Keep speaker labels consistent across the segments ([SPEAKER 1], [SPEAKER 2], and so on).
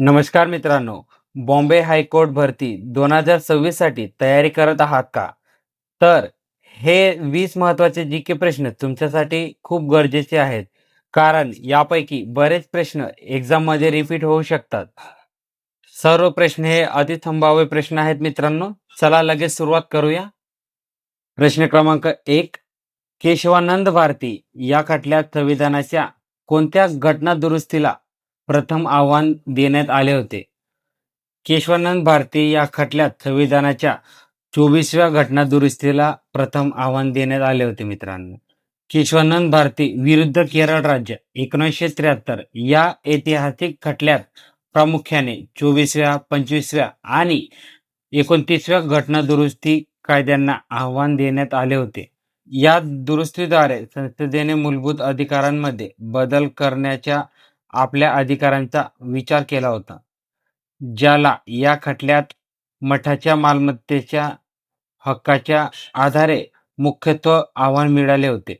[SPEAKER 1] नमस्कार मित्रांनो. बॉम्बे हायकोर्ट भरती 2026 साठी तयारी करत आहात का? तर हे 20 महत्त्वाचे जी-के प्रश्न तुमच्यासाठी खूप गरजेचे आहेत. कारण यापैकी बरेच प्रश्न एक्झाममध्ये रिपीट होऊ शकतात. सर्व प्रश्न हे अतिसंभाव्य प्रश्न आहेत मित्रांनो. चला लगेच सुरुवात करूया. प्रश्न क्रमांक 1. केशवानंद भारती या खटल्यात संविधानाच्या कोणत्या घटना दुरुस्तीला प्रथम आव्हान देण्यात आले होते? केशवानंद भारती या खटल्यात संविधानाच्या 24व्या घटना दुरुस्तीला प्रथम आव्हान देण्यात आले होते मित्रांनो. केशवानंद भारती विरुद्ध केरळ राज्य 1973 या ऐतिहासिक खटल्यात प्रामुख्याने 24व्या, 25व्या आणि 29व्या घटना दुरुस्ती कायद्यांना आव्हान देण्यात आले होते. या दुरुस्तीद्वारे संसदेने मूलभूत अधिकारांमध्ये बदल करण्याच्या आपल्या अधिकारांचा विचार केला होता, ज्याला या खटल्यात मठाच्या मालमत्तेच्या हक्काच्या आधारे मुख्यत्व आव्हान मिळाले होते.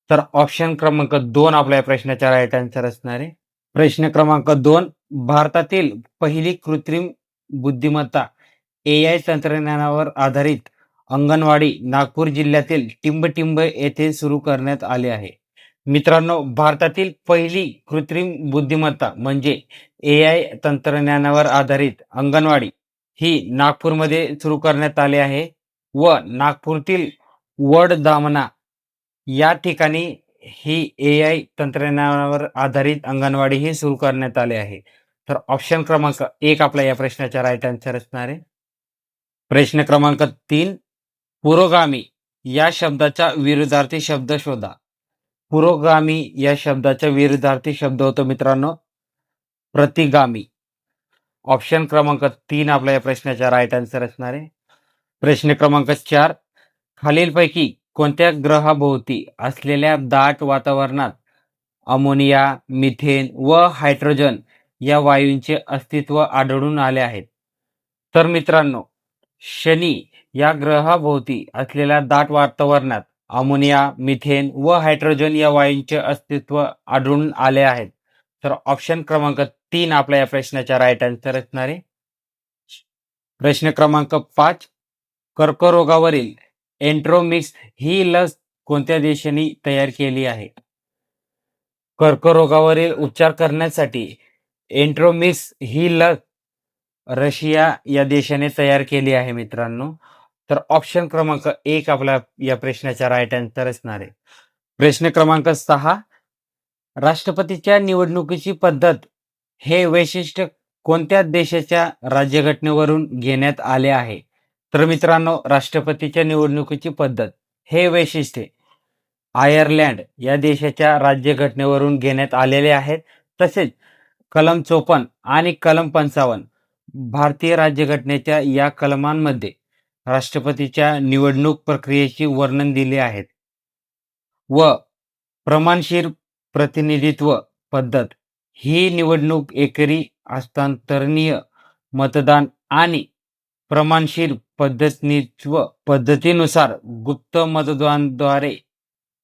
[SPEAKER 1] तर ऑप्शन क्रमांक 2 आपल्या प्रश्नाचा राईट आन्सर असणार आहे. प्रश्न क्रमांक 2. भारतातील पहिली कृत्रिम बुद्धिमत्ता AI तंत्रज्ञानावर आधारित अंगणवाडी नागपूर जिल्ह्यातील टिंबटिंब येथे सुरू करण्यात आले आहे. मित्रांनो, भारतातील पहिली कृत्रिम बुद्धिमत्ता म्हणजे AI तंत्रज्ञानावर आधारित अंगणवाडी ही नागपूरमध्ये सुरू करण्यात आली आहे व नागपूरतील वडदामना या ठिकाणी ही AI तंत्रज्ञानावर आधारित अंगणवाडी ही सुरू करण्यात आली आहे. तर ऑप्शन क्रमांक 1 आपल्या या प्रश्नाचा राईट आन्सर असणार आहे. प्रश्न क्रमांक 3. पुरोगामी या शब्दाचा विरुद्धार्थी शब्द शोधा. पुरोगामी या शब्दाचा विरुद्धार्थी शब्द होतो मित्रांनो प्रतिगामी. ऑप्शन क्रमांक 3 आपल्या या प्रश्नाचा राईट आन्सर असणार आहे. प्रश्न क्रमांक 4. खालीलपैकी कोणत्या ग्रहाभोवती असलेल्या दाट वातावरणात अमोनिया, मिथेन व हायड्रोजन या वायूंचे अस्तित्व आढळून आले आहेत? तर मित्रांनो, शनी या ग्रहाभोवती असलेल्या दाट वातावरणात अमोनिया, मिथेन व हायड्रोजन या वायूंचे अस्तित्व आढळून आले आहेत. तर ऑप्शन क्रमांक 3 आपल्या या प्रश्नाचा राईट आन्सर असणार आहे. प्रश्न क्रमांक 5. कर्करोगावरील एंट्रोमिक्स ही लस कोणत्या देशाने तयार केली आहे? कर्करोगावरील उपचार करण्यासाठी एंट्रोमिक्स ही लस रशिया या देशाने तयार केली आहे मित्रांनो. तर ऑप्शन क्रमांक 1 आपल्या या प्रश्नाचा राईट आन्सर असणार आहे. प्रश्न क्रमांक 6. राष्ट्रपतीच्या निवडणुकीची पद्धत हे वैशिष्ट्य कोणत्या देशाच्या राज्यघटनेवरून घेण्यात आले आहे? तर मित्रांनो, राष्ट्रपतीच्या निवडणुकीची पद्धत हे वैशिष्ट्य आयर्लंड या देशाच्या राज्यघटनेवरून घेण्यात आलेले आहेत. तसेच कलम 54 आणि कलम 55 भारतीय राज्यघटनेच्या या कलमांमध्ये राष्ट्रपतीच्या निवडणूक प्रक्रियेचे वर्णन दिले आहेत व प्रमाणशीर प्रतिनिधित्व पद्धत ही निवडणूक एकेरी हस्तांतरणीय मतदान आणि प्रमाणशीर पद्धतीनुसार गुप्त मतदानाद्वारे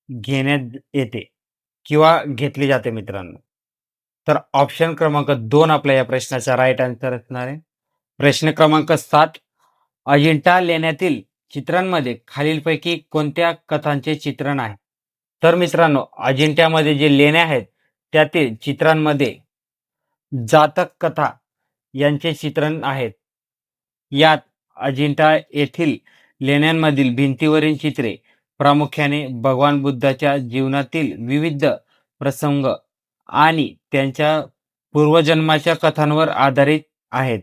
[SPEAKER 1] घेण्यात येते किंवा घेतली जाते मित्रांनो. तर ऑप्शन क्रमांक 2 आपल्या या प्रश्नाचा राईट आन्सर असणार आहे. प्रश्न क्रमांक 7. अजिंठा लेण्यातील चित्रांमध्ये खालीलपैकी कोणत्या कथांचे चित्रण आहे? तर मित्रांनो, अजिंठ्यामध्ये जे लेण्या आहेत त्यातील चित्रांमध्ये जातक कथा यांचे चित्रण आहेत. यात अजिंठा येथील लेण्यांमधील भिंतीवरील चित्रे प्रामुख्याने भगवान बुद्धाच्या जीवनातील विविध प्रसंग आणि त्यांच्या पूर्वजन्माच्या कथांवर आधारित आहेत,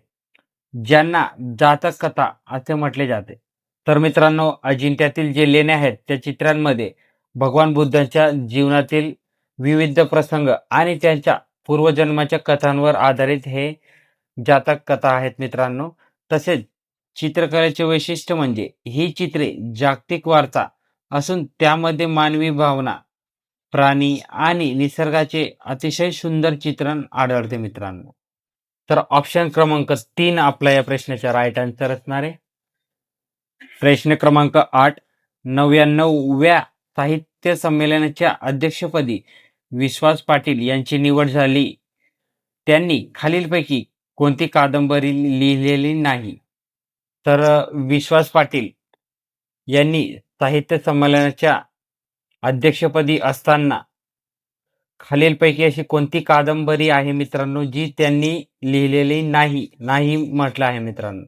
[SPEAKER 1] ज्यांना जातक कथा असे म्हटले जाते. तर मित्रांनो, अजिंठ्यातील जे लेण्या आहेत त्या चित्रांमध्ये भगवान बुद्धांच्या जीवनातील विविध प्रसंग आणि त्यांच्या पूर्वजन्माच्या कथांवर आधारित हे जातक कथा आहेत मित्रांनो. तसेच चित्रकलेचे वैशिष्ट्य म्हणजे ही चित्रे जागतिक वारसा असून त्यामध्ये मानवी भावना, प्राणी आणि निसर्गाचे अतिशय सुंदर चित्रण आढळते मित्रांनो. तर ऑप्शन क्रमांक 3 आपल्या या प्रश्नाचा राईट आन्सर असणार आहे. प्रश्न क्रमांक 8. 99व्या साहित्य संमेलनाच्या अध्यक्षपदी विश्वास पाटील यांची निवड झाली त्यांनी खालीलपैकी कोणती कादंबरी लिहिलेली नाही? तर विश्वास पाटील यांनी साहित्य संमेलनाच्या अध्यक्षपदी असताना खालीलपैकी अशी कोणती कादंबरी आहे मित्रांनो, जी त्यांनी लिहिलेली नाही, नाही म्हटलं आहे मित्रांनो.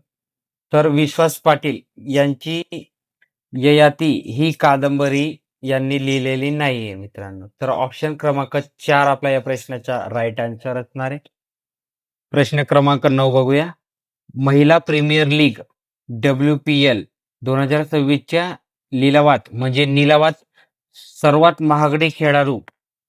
[SPEAKER 1] तर विश्वास पाटील यांची ययाती ही कादंबरी यांनी लिहिलेली नाहीये मित्रांनो. तर ऑप्शन क्रमांक 4 आपला या प्रश्नाचा राईट आन्सर असणार आहे. प्रश्न क्रमांक 9 बघूया. महिला प्रीमियर लीग WPL 2026च्या निलावात सर्वात महागडे खेळाडू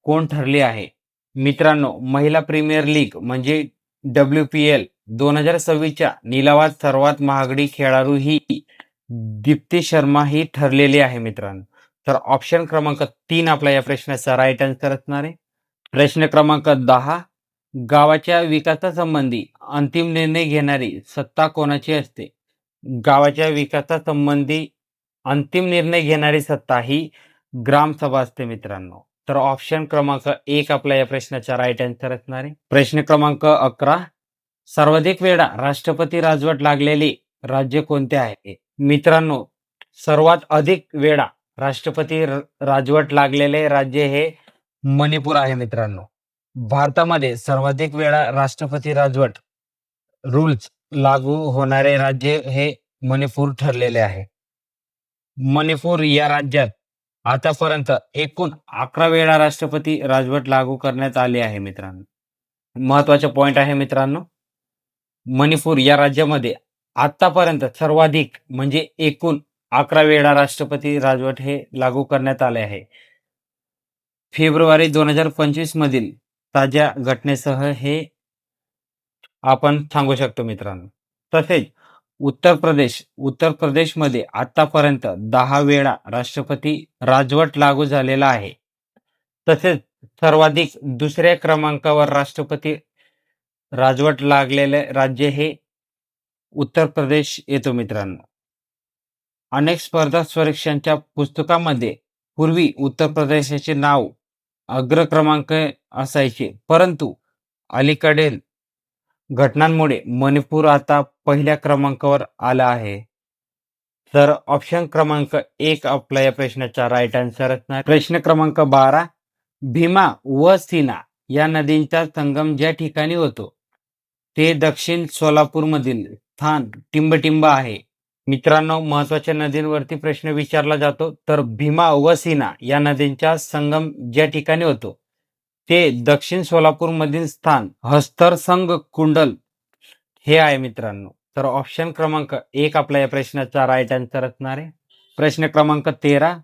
[SPEAKER 1] कोण ठरले आहे? मित्रांनो, महिला प्रीमियर लीग म्हणजे WPL 2026च्या निलावात सर्वात महागडी खेळाडू ही दीप्ती शर्मा ही ठरलेली आहे मित्रांनो. तर ऑप्शन क्रमांक 3 आपला या प्रश्नाचा राईट आन्सर असणार आहे. प्रश्न क्रमांक 10. गावाच्या विकासासंबंधी अंतिम निर्णय घेणारी सत्ता कोणाची असते? गावाच्या विकासासंबंधी अंतिम निर्णय घेणारी सत्ता ही ग्रामसभा असते मित्रांनो. तर ऑप्शन क्रमांक 1 आपला या प्रश्नाचा राईट आन्सर असणार आहे. प्रश्न क्रमांक 11. सर्वाधिक वेळा राष्ट्रपती राजवट लागलेले राज्य कोणते आहे? मित्रांनो, सर्वात अधिक वेळा राष्ट्रपती राजवट लागलेले राज्य हे मणिपूर आहे मित्रांनो. भारतामध्ये सर्वाधिक वेळा राष्ट्रपती राजवट रूल्स लागू होणारे राज्य हे मणिपूर ठरलेले आहे. मणिपूर या राज्यात आतापर्यंत एकूण 11 वेळा राष्ट्रपती राजवट लागू करण्यात आली आहे मित्रांनो. महत्वाचा पॉइंट आहे मित्रांनो, मणिपूर या राज्यामध्ये आतापर्यंत सर्वाधिक म्हणजे एकूण 11 वेळा राष्ट्रपती राजवट हे लागू करण्यात आले आहे. फेब्रुवारी 2025 मधील ताज्या घटनेसह हे आपण सांगू शकतो मित्रांनो. तसेच उत्तर प्रदेशमध्ये आतापर्यंत 10 वेळा राष्ट्रपती राजवट लागू झालेला आहे. तसेच सर्वाधिक दुसऱ्या क्रमांकावर राष्ट्रपती राजवट लागलेले राज्य हे उत्तर प्रदेश येतो मित्रांनो. अनेक स्पर्धा परीक्षांच्या पुस्तकामध्ये पूर्वी उत्तर प्रदेशाचे नाव अग्रक्रमांक असायचे, परंतु अलीकडील घटनांमुळे मणिपूर आता पहिल्या क्रमांकावर आला आहे. तर ऑप्शन क्रमांक 1 आपला या प्रश्नाचा राईट आन्सर असणार. प्रश्न क्रमांक 12. भीमा व सीना या नदींचा संगम ज्या ठिकाणी होतो ते दक्षिण सोलापूरमधील स्थान टिंबटिंब आहे. मित्रांनो, महत्वाच्या नदींवरती प्रश्न विचारला जातो. तर भीमा व सीना या नदींचा संगम ज्या ठिकाणी होतो ते दक्षिण सोलापूरमधील स्थान हस्तरसंग कुंडल हे आहे मित्रांनो. तर ऑप्शन क्रमांक 1 आपला या प्रश्नाचा राईट आन्सर असणार आहे. प्रश्न क्रमांक 13.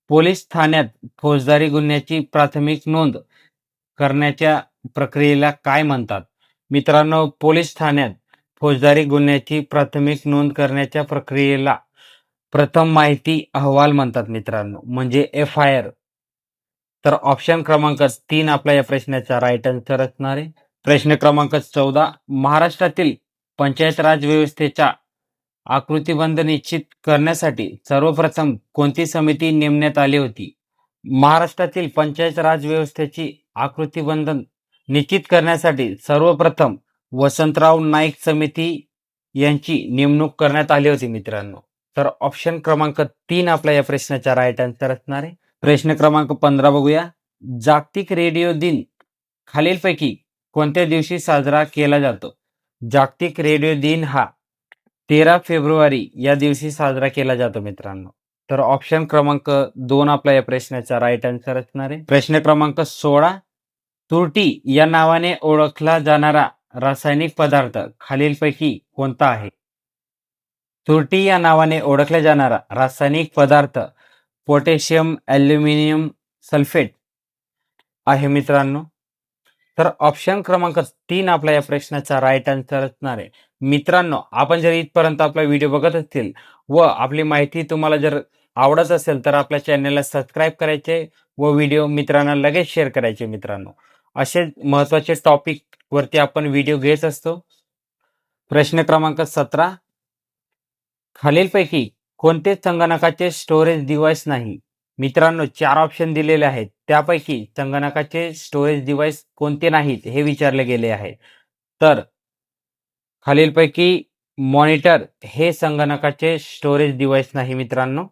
[SPEAKER 1] पोलीस ठाण्यात फौजदारी गुन्ह्याची प्राथमिक नोंद करण्याच्या प्रक्रियेला काय म्हणतात? मित्रांनो, पोलीस ठाण्यात फौजदारी गुन्ह्याची प्राथमिक नोंद करण्याच्या प्रक्रियेला प्रथम माहिती अहवाल म्हणतात मित्रांनो, म्हणजे FIR. तर ऑप्शन क्रमांक 3 आपला या प्रश्नाचा राईट आन्सर असणार आहे. प्रश्न क्रमांक 14. महाराष्ट्रातील पंचायत राज व्यवस्थेचा आकृतिबंध निश्चित करण्यासाठी सर्वप्रथम कोणती समिती नेमण्यात आली होती? महाराष्ट्रातील पंचायत राज व्यवस्थेची आकृतिबंध निश्चित करण्यासाठी सर्वप्रथम वसंतराव नाईक समिती यांची नेमणूक करण्यात आली होती मित्रांनो. तर ऑप्शन क्रमांक 3 आपला या प्रश्नाचा राईट आन्सर असणार आहे. प्रश्न क्रमांक 15 बघूया. जागतिक रेडिओ दिन खालीलपैकी कोणत्या दिवशी साजरा केला जातो? जागतिक रेडिओ दिन हा 13 फेब्रुवारी या दिवशी साजरा केला जातो मित्रांनो. तर ऑप्शन क्रमांक 2 आपला या प्रश्नाचा राईट आन्सर असणार आहे. प्रश्न क्रमांक 16. तुरटी या नावाने ओळखला जाणारा रासायनिक पदार्थ खालीलपैकी कोणता आहे? तुरटी या नावाने ओळखला जाणारा रासायनिक पदार्थ पोटॅशियम ॲल्युमिनियम सल्फेट आहे मित्रांनो. तर ऑप्शन क्रमांक 3 आपला या प्रश्नाचा राईट आन्सर असणार आहे. मित्रांनो, आपण जर इथपर्यंत आपला व्हिडिओ बघत असतील व आपली माहिती तुम्हाला जर आवडत असेल तर आपल्या चॅनलला सबस्क्राईब करायचे व व्हिडिओ मित्रांना लगेच शेअर करायचे मित्रांनो. असे महत्त्वाचे टॉपिक वरती आपण व्हिडिओ घेत असतो. प्रश्न क्रमांक 17. खालीलपैकी कोणते संगणकाचे स्टोरेज डिव्हाइस नाही? मित्रांनो 4 ऑप्शन दिलेले आहेत. त्यापैकी संगणकाचे स्टोरेज डिव्हाइस कोणते नाहीत हे विचारले गेले आहे. तर खालीलपैकी मॉनिटर हे संगणकाचे स्टोरेज डिव्हाइस नाही मित्रांनो.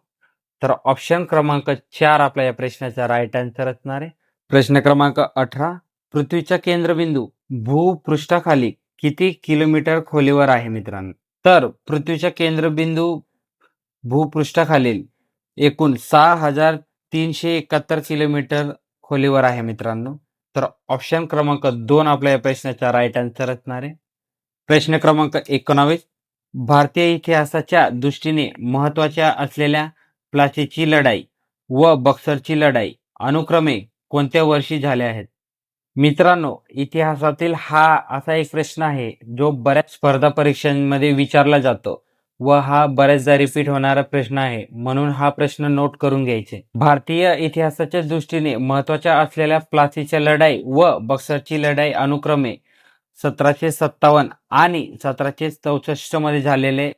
[SPEAKER 1] तर ऑप्शन क्रमांक 4 आपल्या या प्रश्नाचा राईट आन्सर असणार आहे. प्रश्न क्रमांक 18. पृथ्वीचा केंद्रबिंदू भूपृष्ठाखाली किती किलोमीटर खोलीवर आहे मित्रांनो? तर पृथ्वीचा केंद्रबिंदू भूपृष्ठाखालील एकूण 6,371 किलोमीटर खोलीवर आहे मित्रांनो. तर ऑप्शन क्रमांक 2 आपल्या या प्रश्नाचा राईट आन्सर असणार आहे. प्रश्न क्रमांक 19. भारतीय इतिहासाच्या दृष्टीने महत्त्वाच्या असलेल्या प्लासीची लढाई व बक्सरची लढाई अनुक्रमे कोणत्या वर्षी झाल्या आहेत? मित्रांनो, इतिहासातील हा असा एक प्रश्न आहे, जो बऱ्याच स्पर्धा परीक्षांमध्ये विचारला जातो व हा बऱ्याचदा रिपीट होणारा प्रश्न आहे. म्हणून हा प्रश्न नोट करून घ्यायचे. भारतीय इतिहासाच्या दृष्टीने महत्त्वाच्या असलेल्या प्लासीच्या लढाई व बक्सरची लढाई अनुक्रमे 1757 आणि 1764 मध्ये झालेले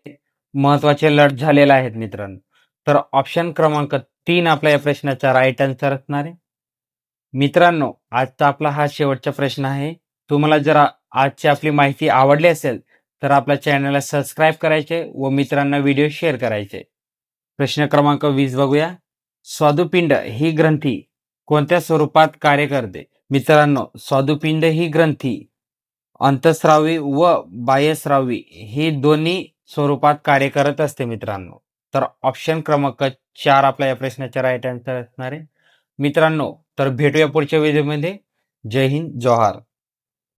[SPEAKER 1] महत्त्वाचे लढ झालेले आहेत मित्रांनो. तर ऑप्शन क्रमांक 3 आपल्या या प्रश्नाचा राईट आन्सर असणार आहे. मित्रांनो, आजचा आपला हा शेवटचा प्रश्न आहे. तुम्हाला जर आजची आपली माहिती आवडली असेल, तर आपल्या चॅनलला सबस्क्राईब करायचे व मित्रांना व्हिडिओ शेअर करायचे. प्रश्न क्रमांक 20 बघूया. स्वादुपिंड ही ग्रंथी कोणत्या स्वरूपात कार्य करते? मित्रांनो, स्वादुपिंड ही ग्रंथी अंतःस्रावी व बाह्यस्रावी ही दोन्ही स्वरूपात कार्य करत असते मित्रांनो. तर ऑप्शन क्रमांक 4 आपल्या या प्रश्नाचा राईट आन्सर असणार आहे. मित्रांनो, तर भेटूया पुढच्या व्हिडिओमध्ये. जय हिंद, जोहार.